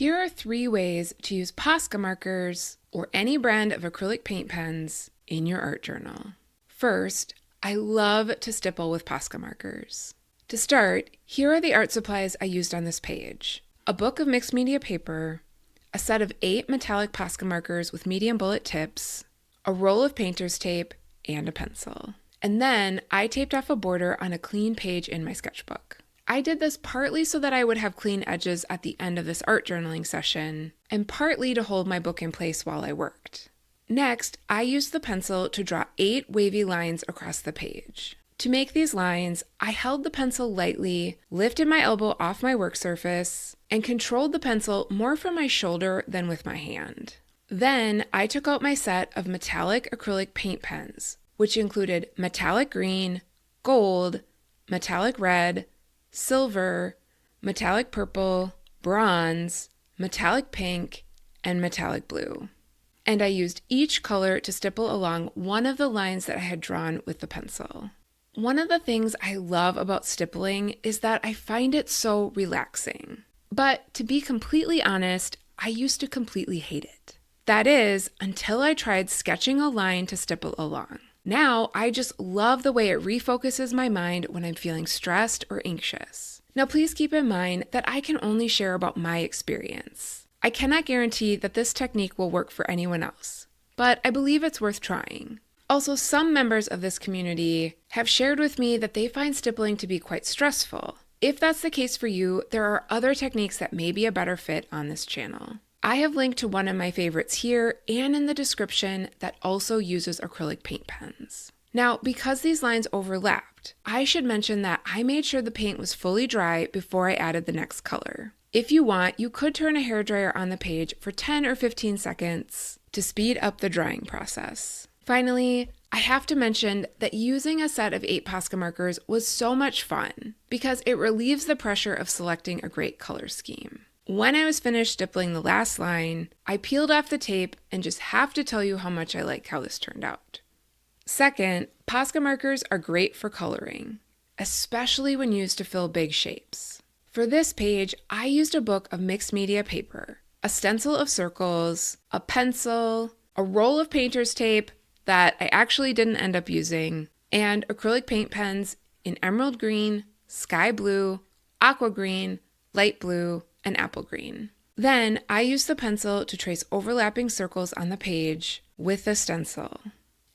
Here are 3 ways to use POSCA markers or any brand of acrylic paint pens in your art journal. First, I love to stipple with POSCA markers. To start, here are the art supplies I used on this page. A book of mixed media paper, a set of 8 metallic POSCA markers with medium bullet tips, a roll of painter's tape, and a pencil. And then I taped off a border on a clean page in my sketchbook. I did this partly so that I would have clean edges at the end of this art journaling session, and partly to hold my book in place while I worked. Next, I used the pencil to draw 8 wavy lines across the page. To make these lines, I held the pencil lightly, lifted my elbow off my work surface, and controlled the pencil more from my shoulder than with my hand. Then, I took out my set of metallic acrylic paint pens, which included metallic green, gold, metallic red, silver, metallic purple, bronze, metallic pink, and metallic blue. And I used each color to stipple along one of the lines that I had drawn with the pencil. One of the things I love about stippling is that I find it so relaxing. But to be completely honest, I used to completely hate it. That is, until I tried sketching a line to stipple along. Now, I just love the way it refocuses my mind when I'm feeling stressed or anxious. Now, please keep in mind that I can only share about my experience. I cannot guarantee that this technique will work for anyone else, but I believe it's worth trying. Also, some members of this community have shared with me that they find stippling to be quite stressful. If that's the case for you, there are other techniques that may be a better fit on this channel. I have linked to one of my favorites here and in the description that also uses acrylic paint pens. Now, because these lines overlapped, I should mention that I made sure the paint was fully dry before I added the next color. If you want, you could turn a hairdryer on the page for 10 or 15 seconds to speed up the drying process. Finally, I have to mention that using a set of 8 POSCA markers was so much fun because it relieves the pressure of selecting a great color scheme. When I was finished stippling the last line, I peeled off the tape and just have to tell you how much I like how this turned out. Second, POSCA markers are great for coloring, especially when used to fill big shapes. For this page, I used a book of mixed media paper, a stencil of circles, a pencil, a roll of painter's tape that I actually didn't end up using, and acrylic paint pens in emerald green, sky blue, aqua green, light blue, and apple green. Then I used the pencil to trace overlapping circles on the page with the stencil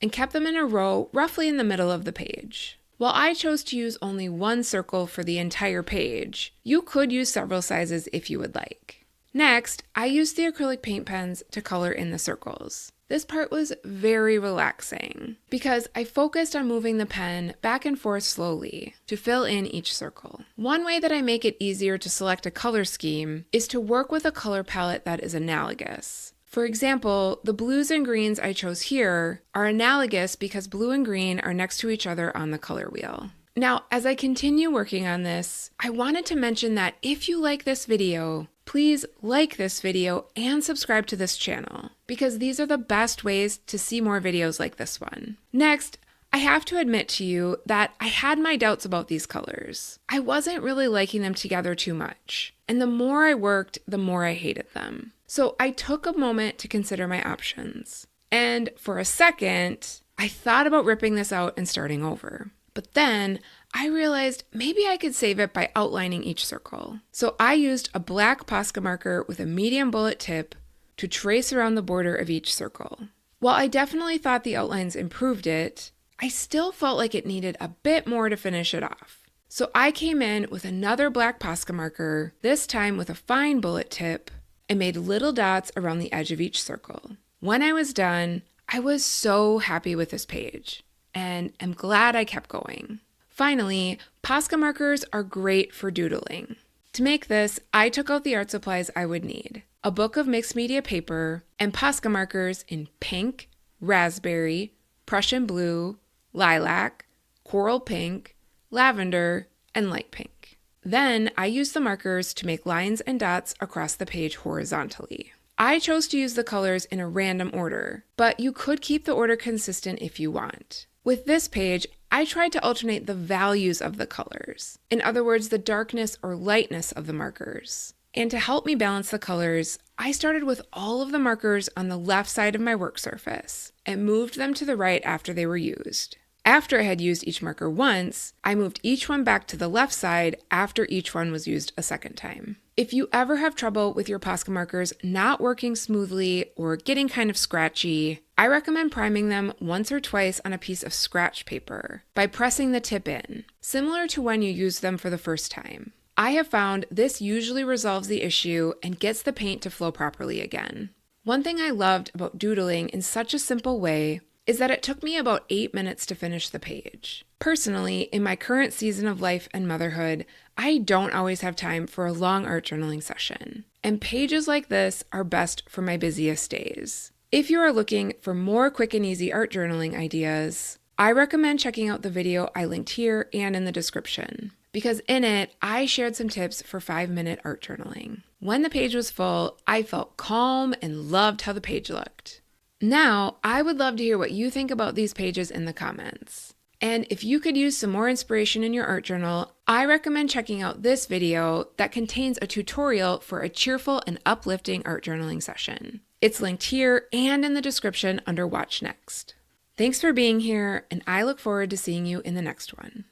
and kept them in a row roughly in the middle of the page. While I chose to use only one circle for the entire page, you could use several sizes if you would like. Next, I used the acrylic paint pens to color in the circles. This part was very relaxing because I focused on moving the pen back and forth slowly to fill in each circle. One way that I make it easier to select a color scheme is to work with a color palette that is analogous. For example, the blues and greens I chose here are analogous because blue and green are next to each other on the color wheel. Now, as I continue working on this, I wanted to mention that if you like this video, please like this video and subscribe to this channel because these are the best ways to see more videos like this one. Next, I have to admit to you that I had my doubts about these colors. I wasn't really liking them together too much, and the more I worked, the more I hated them. So I took a moment to consider my options. And for a second, I thought about ripping this out and starting over. But then I realized maybe I could save it by outlining each circle. So I used a black POSCA marker with a medium bullet tip to trace around the border of each circle. While I definitely thought the outlines improved it, I still felt like it needed a bit more to finish it off. So I came in with another black POSCA marker, this time with a fine bullet tip, and made little dots around the edge of each circle. When I was done, I was so happy with this page, and I'm glad I kept going. Finally, POSCA markers are great for doodling. To make this, I took out the art supplies I would need, a book of mixed media paper, and POSCA markers in pink, raspberry, Prussian blue, lilac, coral pink, lavender, and light pink. Then I used the markers to make lines and dots across the page horizontally. I chose to use the colors in a random order, but you could keep the order consistent if you want. With this page, I tried to alternate the values of the colors. In other words, the darkness or lightness of the markers. And to help me balance the colors, I started with all of the markers on the left side of my work surface and moved them to the right after they were used. After I had used each marker once, I moved each one back to the left side after each one was used a second time. If you ever have trouble with your POSCA markers not working smoothly or getting kind of scratchy, I recommend priming them once or twice on a piece of scratch paper by pressing the tip in, similar to when you use them for the first time. I have found this usually resolves the issue and gets the paint to flow properly again. One thing I loved about doodling in such a simple way is that it took me about 8 minutes to finish the page. Personally, in my current season of life and motherhood, I don't always have time for a long art journaling session, and pages like this are best for my busiest days. If you are looking for more quick and easy art journaling ideas, I recommend checking out the video I linked here and in the description, because in it, I shared some tips for 5-minute art journaling. When the page was full, I felt calm and loved how the page looked. Now, I would love to hear what you think about these pages in the comments. And if you could use some more inspiration in your art journal, I recommend checking out this video that contains a tutorial for a cheerful and uplifting art journaling session. It's linked here and in the description under Watch Next. Thanks for being here, and I look forward to seeing you in the next one.